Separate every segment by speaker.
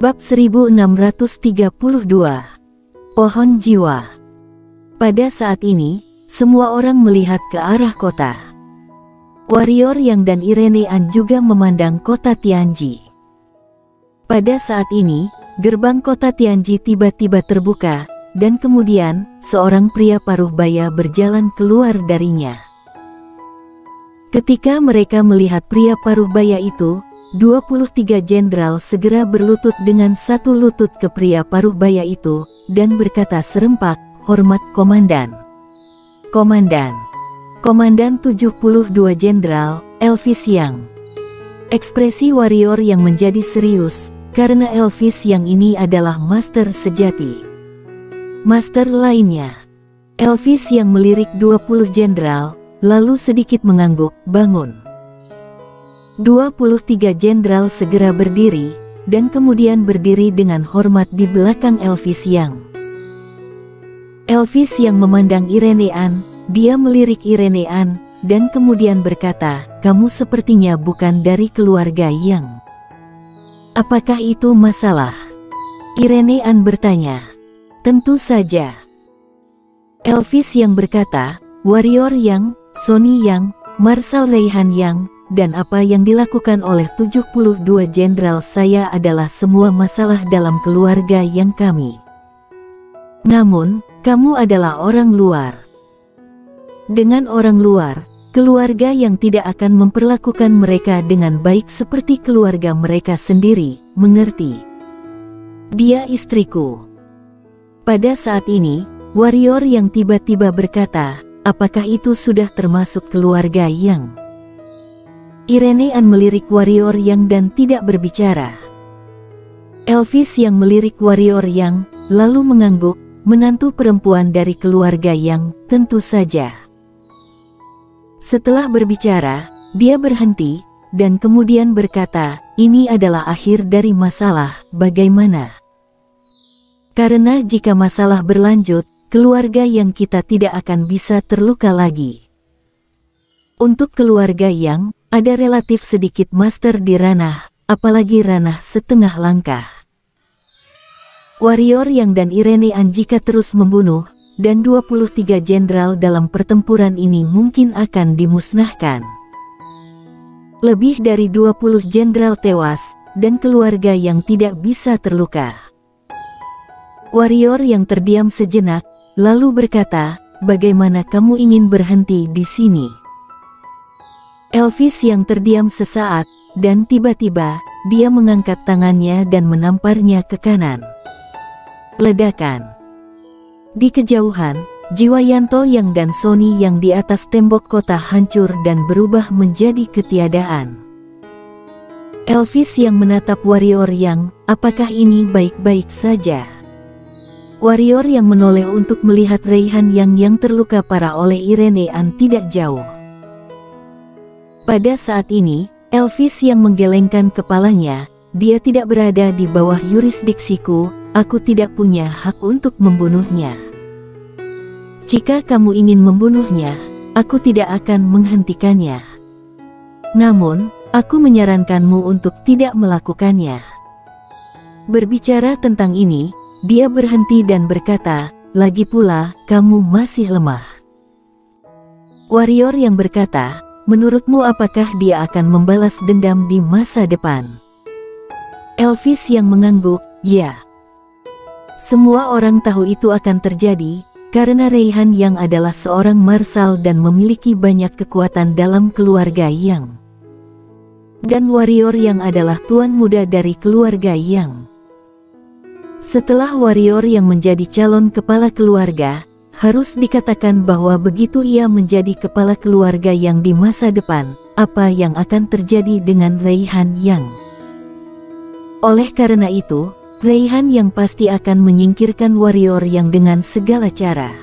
Speaker 1: Bab 1632. Pohon Jiwa. Pada saat ini, semua orang melihat ke arah kota. Warrior Yang dan Irene An juga memandang kota Tianji. Pada saat ini, gerbang kota Tianji tiba-tiba terbuka, dan kemudian, seorang pria paruh baya berjalan keluar darinya. Ketika mereka melihat pria paruh baya itu, 23 jenderal segera berlutut dengan satu lutut ke pria paruh baya itu, dan berkata serempak, "Hormat Komandan." "Komandan." Komandan 72 Jenderal, Elvis Yang. Ekspresi warrior yang menjadi serius, karena Elvis Yang ini adalah master sejati. Master lainnya. Elvis Yang melirik 20 jenderal, lalu sedikit mengangguk, "Bangun." 23 jenderal segera berdiri, dan kemudian berdiri dengan hormat di belakang Elvis Yang. Elvis Yang memandang Irene An, dia melirik Irene An, dan kemudian berkata, "Kamu sepertinya bukan dari keluarga Yang. Apakah itu masalah?" Irene An bertanya. "Tentu saja." Elvis Yang berkata, "Warrior Yang, Sonny Yang, Marshal Reihan Yang, dan apa yang dilakukan oleh 72 jenderal saya adalah semua masalah dalam keluarga Yang kami. Namun, kamu adalah orang luar. Dengan orang luar, keluarga yang tidak akan memperlakukan mereka dengan baik seperti keluarga mereka sendiri, mengerti? Dia istriku." Pada saat ini, warrior yang tiba-tiba berkata, "Apakah itu sudah termasuk keluarga Yang?" Irene An melirik warrior Yang dan tidak berbicara. Elvis Yang melirik warrior Yang, lalu mengangguk, "Menantu perempuan dari keluarga Yang, tentu saja." Setelah berbicara, dia berhenti, dan kemudian berkata, "Ini adalah akhir dari masalah, bagaimana? Karena jika masalah berlanjut, keluarga Yang kita tidak akan bisa terluka lagi. Untuk keluarga Yang, ada relatif sedikit master di ranah, apalagi ranah setengah langkah. Warrior Yang dan Irene An jika terus membunuh, dan 23 jenderal dalam pertempuran ini mungkin akan dimusnahkan. Lebih dari 20 jenderal tewas, dan keluarga Yang tidak bisa terluka." Warrior Yang terdiam sejenak, lalu berkata, "Bagaimana kamu ingin berhenti di sini?" Elvis Yang terdiam sesaat, dan tiba-tiba, dia mengangkat tangannya dan menamparnya ke kanan. Ledakan. Di kejauhan, jiwa Yanto Yang dan Sonny Yang di atas tembok kota hancur dan berubah menjadi ketiadaan. Elvis Yang menatap warrior Yang, "Apakah ini baik-baik saja?" Warrior Yang menoleh untuk melihat Reihan yang terluka parah oleh Irene An tidak jauh. Pada saat ini, Elvis Yang menggelengkan kepalanya, "Dia tidak berada di bawah yurisdiksiku, aku tidak punya hak untuk membunuhnya. Jika kamu ingin membunuhnya, aku tidak akan menghentikannya. Namun, aku menyarankanmu untuk tidak melakukannya." Berbicara tentang ini, dia berhenti dan berkata, "Lagi pula, kamu masih lemah." Warrior Yang berkata, "Menurutmu apakah dia akan membalas dendam di masa depan?" Elvis Yang mengangguk, "Ya. Semua orang tahu itu akan terjadi, karena Reihan Yang adalah seorang marshal dan memiliki banyak kekuatan dalam keluarga Yang. Dan warrior Yang adalah tuan muda dari keluarga Yang. Setelah warrior Yang menjadi calon kepala keluarga, harus dikatakan bahwa begitu ia menjadi kepala keluarga Yang di masa depan, apa yang akan terjadi dengan Reihan Yang? Oleh karena itu, Reihan Yang pasti akan menyingkirkan warrior Yang dengan segala cara."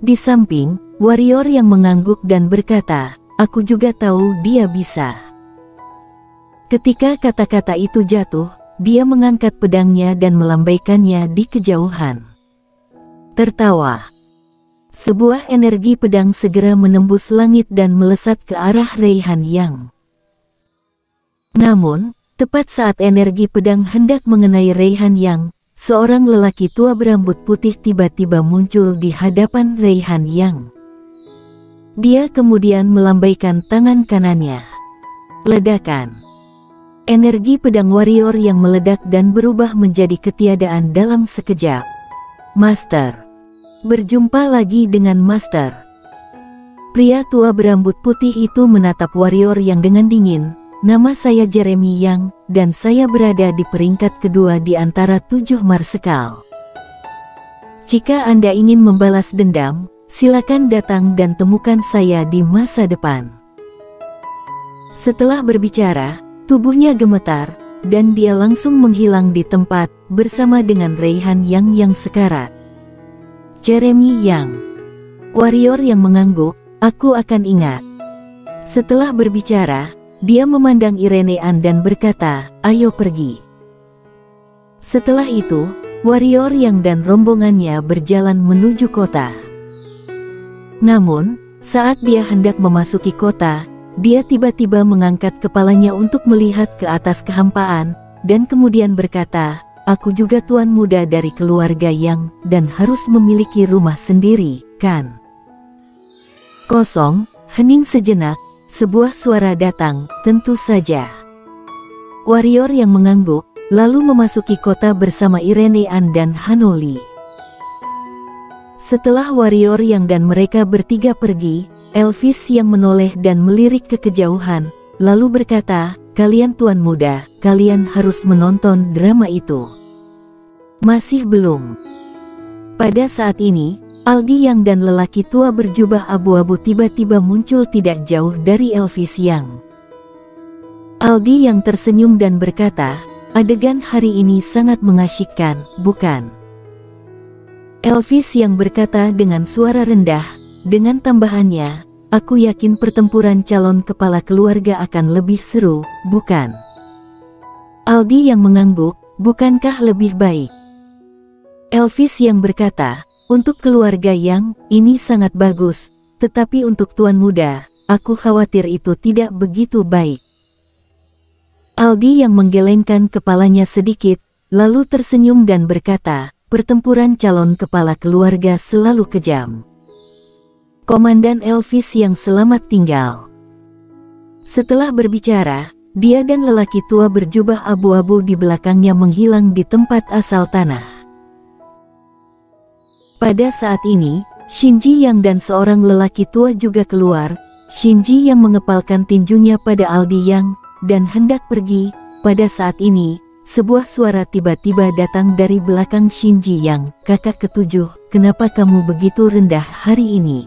Speaker 1: Di samping, warrior Yang mengangguk dan berkata, "Aku juga tahu dia bisa." Ketika kata-kata itu jatuh, dia mengangkat pedangnya dan melambaikannya di kejauhan. Tertawa. Sebuah energi pedang segera menembus langit dan melesat ke arah Reihan Yang. Namun, Tepat saat energi pedang hendak mengenai Reihan Yang, seorang lelaki tua berambut putih tiba-tiba muncul di hadapan Reihan Yang. Dia kemudian melambaikan tangan kanannya. Ledakan. Energi pedang warrior yang meledak dan berubah menjadi ketiadaan dalam sekejap. Master. Berjumpa lagi dengan Master. Pria tua berambut putih itu menatap warrior yang dengan dingin. Nama saya Jeremy Yang, dan saya berada di peringkat kedua di antara 7 marsekal. Jika Anda ingin membalas dendam, silakan datang dan temukan saya di masa depan. Setelah berbicara, tubuhnya gemetar, dan dia langsung menghilang di tempat, bersama dengan Reihan yang sekarat. Jeremy Yang. Warrior yang mengangguk, aku akan ingat. Setelah berbicara, dia memandang Irenean dan berkata, ayo pergi. Setelah itu, warrior yang dan rombongannya berjalan menuju kota. Namun, saat dia hendak memasuki kota, dia tiba-tiba mengangkat kepalanya untuk melihat ke atas kehampaan, dan kemudian berkata, aku juga tuan muda dari keluarga Yang, dan harus memiliki rumah sendiri, kan? Kosong, hening sejenak. Sebuah suara datang, tentu saja. Warrior yang mengangguk, lalu memasuki kota bersama Irenean dan Hanoli. Setelah warrior yang dan mereka bertiga pergi, Elvis yang menoleh dan melirik ke kejauhan, lalu berkata, kalian tuan muda, kalian harus menonton drama itu. Masih belum. Pada saat ini, Aldi Yang dan lelaki tua berjubah abu-abu tiba-tiba muncul tidak jauh dari Elvis Yang. Aldi Yang tersenyum dan berkata, adegan hari ini sangat mengasyikkan, bukan? Elvis Yang berkata dengan suara rendah, dengan tambahannya, aku yakin pertempuran calon kepala keluarga akan lebih seru, bukan? Aldi Yang mengangguk, bukankah lebih baik? Elvis Yang berkata, untuk keluarga Yang, ini sangat bagus, tetapi untuk tuan muda, aku khawatir itu tidak begitu baik. Aldi Yang menggelengkan kepalanya sedikit, lalu tersenyum dan berkata, pertempuran calon kepala keluarga selalu kejam. Komandan Elvis Yang selamat tinggal. Setelah berbicara, dia dan lelaki tua berjubah abu-abu di belakangnya menghilang di tempat asal tanah. Pada saat ini, Shinji Yang dan seorang lelaki tua juga keluar. Shinji Yang mengepalkan tinjunya pada Aldi Yang, dan hendak pergi. Pada saat ini, sebuah suara tiba-tiba datang dari belakang Shinji Yang, kakak ketujuh, kenapa kamu begitu rendah hari ini?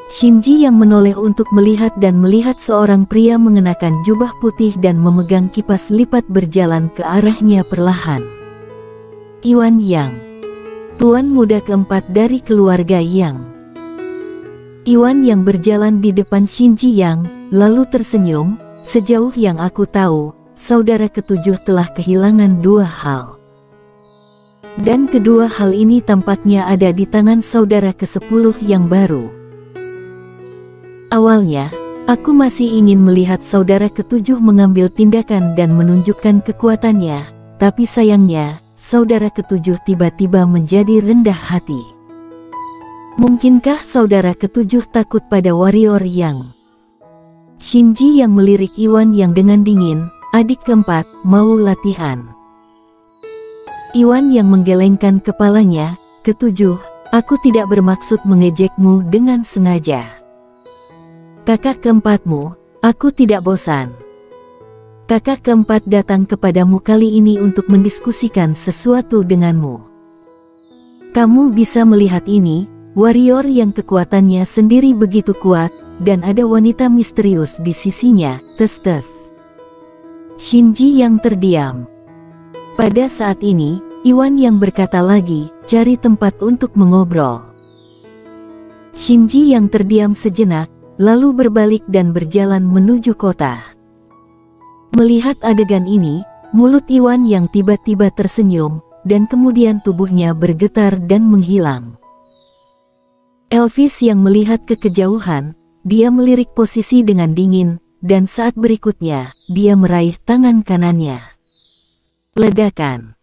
Speaker 1: Shinji Yang menoleh untuk melihat dan melihat seorang pria mengenakan jubah putih dan memegang kipas lipat berjalan ke arahnya perlahan. Iwan Yang. Tuan muda keempat dari keluarga Yang. Iwan Yang berjalan di depan Shinji Yang, lalu tersenyum, sejauh yang aku tahu, saudara ketujuh telah kehilangan 2 hal. Dan kedua hal ini tampaknya ada di tangan saudara ke-10 yang baru. Awalnya, aku masih ingin melihat saudara ketujuh mengambil tindakan dan menunjukkan kekuatannya, tapi sayangnya, saudara ketujuh tiba-tiba menjadi rendah hati. Mungkinkah saudara ketujuh takut pada warrior Yang? Shinji Yang melirik Iwan Yang dengan dingin, adik keempat, mau latihan? Iwan Yang menggelengkan kepalanya, ketujuh, aku tidak bermaksud mengejekmu dengan sengaja. Kakak keempatmu, aku tidak bosan. Kakak keempat datang kepadamu kali ini untuk mendiskusikan sesuatu denganmu. Kamu bisa melihat ini, warrior yang kekuatannya sendiri begitu kuat, dan ada wanita misterius di sisinya, tes-tes. Shinji Yang terdiam. Pada saat ini, Iwan Yang berkata lagi, cari tempat untuk mengobrol. Shinji Yang terdiam sejenak, lalu berbalik dan berjalan menuju kota. Melihat adegan ini, mulut Iwan Yang tiba-tiba tersenyum, dan kemudian tubuhnya bergetar dan menghilang. Elvis yang melihat ke kejauhan, dia melirik posisi dengan dingin, dan saat berikutnya, dia meraih tangan kanannya. Ledakan.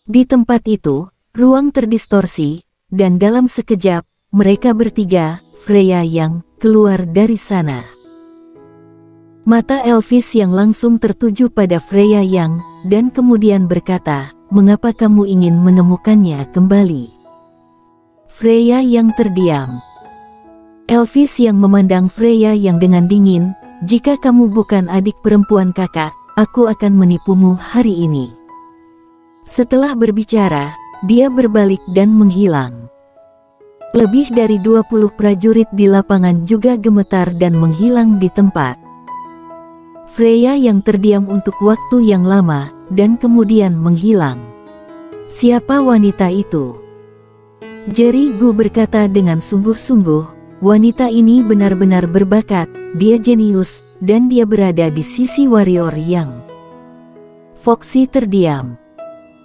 Speaker 1: Di tempat itu, ruang terdistorsi, dan dalam sekejap, mereka bertiga, Freya yang keluar dari sana. Mata Elvis yang langsung tertuju pada Freya yang, dan kemudian berkata, "Mengapa kamu ingin menemukannya kembali?" Freya yang terdiam. Elvis yang memandang Freya yang dengan dingin, "Jika kamu bukan adik perempuan kakak, aku akan menipumu hari ini." Setelah berbicara, dia berbalik dan menghilang. Lebih dari 20 prajurit di lapangan juga gemetar dan menghilang di tempat. Freya yang terdiam untuk waktu yang lama, dan kemudian menghilang. "Siapa wanita itu?" Jerry Gu berkata dengan sungguh-sungguh, "Wanita ini benar-benar berbakat, dia jenius, dan dia berada di sisi warrior yang..." Foxy terdiam.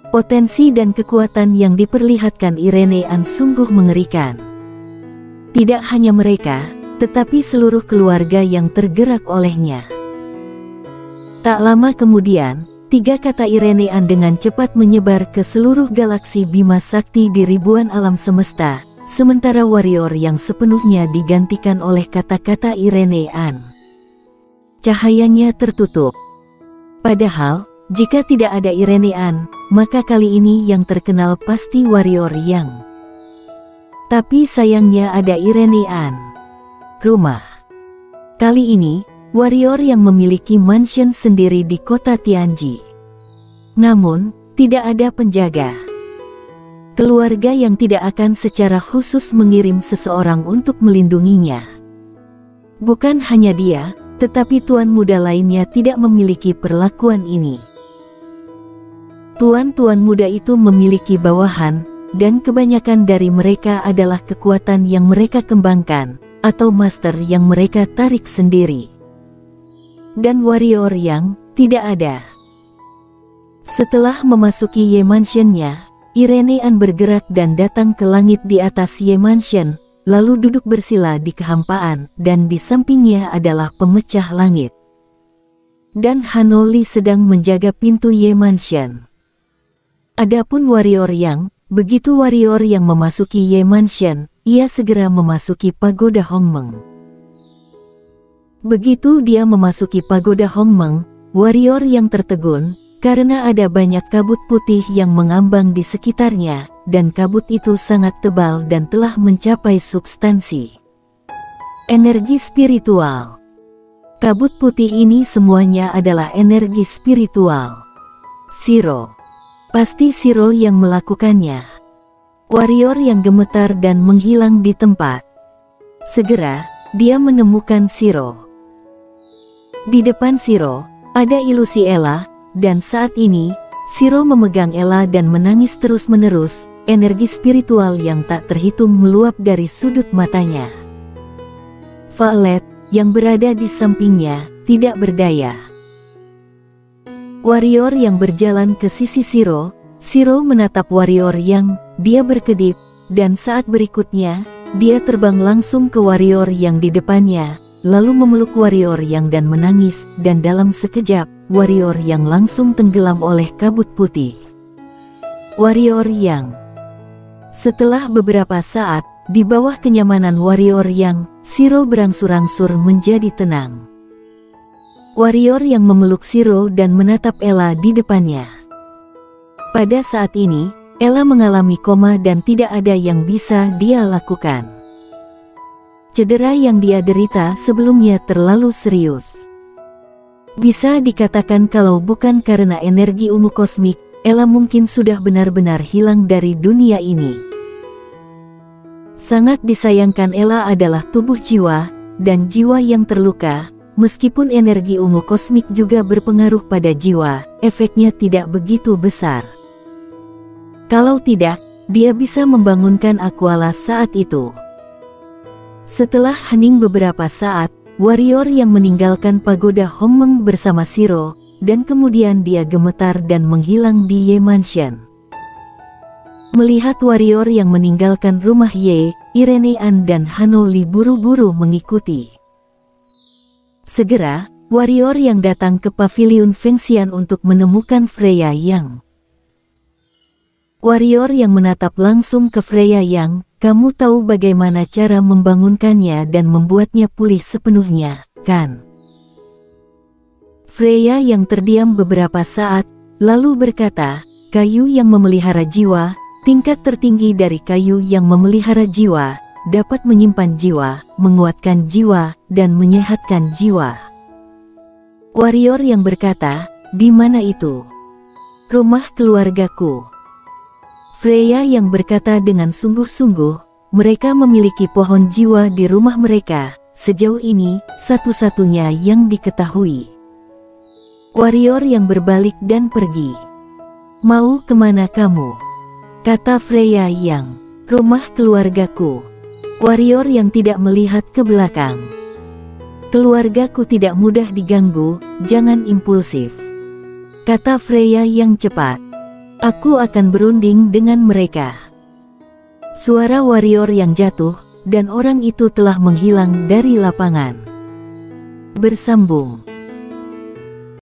Speaker 1: Potensi dan kekuatan yang diperlihatkan Irene An sungguh mengerikan. Tidak hanya mereka, tetapi seluruh keluarga yang tergerak olehnya. Tak lama kemudian, 3 kata Irene An dengan cepat menyebar ke seluruh galaksi Bima Sakti di ribuan alam semesta, sementara warrior yang sepenuhnya digantikan oleh kata-kata Irene An. Cahayanya tertutup. Padahal, jika tidak ada Irene An, maka kali ini yang terkenal pasti warrior yang. Tapi sayangnya ada Irene An. Rumah. Kali ini, warrior yang memiliki mansion sendiri di kota Tianji. Namun, tidak ada penjaga. Keluarga yang tidak akan secara khusus mengirim seseorang untuk melindunginya. Bukan hanya dia, tetapi tuan muda lainnya tidak memiliki perlakuan ini. Tuan-tuan muda itu memiliki bawahan, dan kebanyakan dari mereka adalah kekuatan yang mereka kembangkan, atau master yang mereka tarik sendiri. Dan warrior yang tidak ada. Setelah memasuki Ye Mansion-nya, Irene An bergerak dan datang ke langit di atas Ye Mansion, lalu duduk bersila di kehampaan, dan di sampingnya adalah pemecah langit. Dan Hanoli sedang menjaga pintu Ye Mansion. Adapun warrior yang, begitu warrior yang memasuki Ye Mansion, ia segera memasuki pagoda Hongmeng. Begitu dia memasuki pagoda Hongmeng, warrior yang tertegun, karena ada banyak kabut putih yang mengambang di sekitarnya, dan kabut itu sangat tebal dan telah mencapai substansi energi spiritual. Kabut putih ini semuanya adalah energi spiritual. Shiro. Pasti Shiro yang melakukannya. Warrior yang gemetar dan menghilang di tempat. Segera, dia menemukan Shiro. Di depan Shiro, ada ilusi Ella, dan saat ini, Shiro memegang Ella dan menangis terus-menerus, energi spiritual yang tak terhitung meluap dari sudut matanya. Violet, yang berada di sampingnya, tidak berdaya. Warrior yang berjalan ke sisi Shiro, Shiro menatap warrior yang, dia berkedip, dan saat berikutnya, dia terbang langsung ke warrior yang di depannya, lalu memeluk warrior yang dan menangis, dan dalam sekejap, warrior yang langsung tenggelam oleh kabut putih. Warrior yang. Setelah beberapa saat, di bawah kenyamanan warrior yang, Shiro berangsur-angsur menjadi tenang. Warrior yang memeluk Shiro dan menatap Ella di depannya. Pada saat ini, Ella mengalami koma dan tidak ada yang bisa dia lakukan. Cedera yang dia derita sebelumnya terlalu serius. Bisa dikatakan kalau bukan karena energi ungu kosmik, Ella mungkin sudah benar-benar hilang dari dunia ini. Sangat disayangkan Ella adalah tubuh jiwa, dan jiwa yang terluka. Meskipun energi ungu kosmik juga berpengaruh pada jiwa, efeknya tidak begitu besar. Kalau tidak, dia bisa membangunkan Aquala saat itu. Setelah hening beberapa saat, warrior yang meninggalkan pagoda Hongmeng bersama Shiro, dan kemudian dia gemetar dan menghilang di Ye Mansion. Melihat warrior yang meninggalkan rumah Ye, Irene An dan Hanoli buru-buru mengikuti. Segera, warrior yang datang ke paviliun Fengxian untuk menemukan Freya Yang. Warrior yang menatap langsung ke Freya Yang, kamu tahu bagaimana cara membangunkannya dan membuatnya pulih sepenuhnya, kan? Freya yang terdiam beberapa saat, lalu berkata, kayu yang memelihara jiwa, tingkat tertinggi dari kayu yang memelihara jiwa, dapat menyimpan jiwa, menguatkan jiwa, dan menyehatkan jiwa. Warrior yang berkata, di mana itu? Rumah keluargaku. Freya yang berkata dengan sungguh-sungguh, mereka memiliki pohon jiwa di rumah mereka, sejauh ini, satu-satunya yang diketahui. Warrior yang berbalik dan pergi. Mau kemana kamu? Kata Freya yang, rumah keluargaku. Warrior yang tidak melihat ke belakang. Keluargaku tidak mudah diganggu, jangan impulsif. Kata Freya yang cepat. Aku akan berunding dengan mereka. Suara warrior yang jatuh, dan orang itu telah menghilang dari lapangan. Bersambung.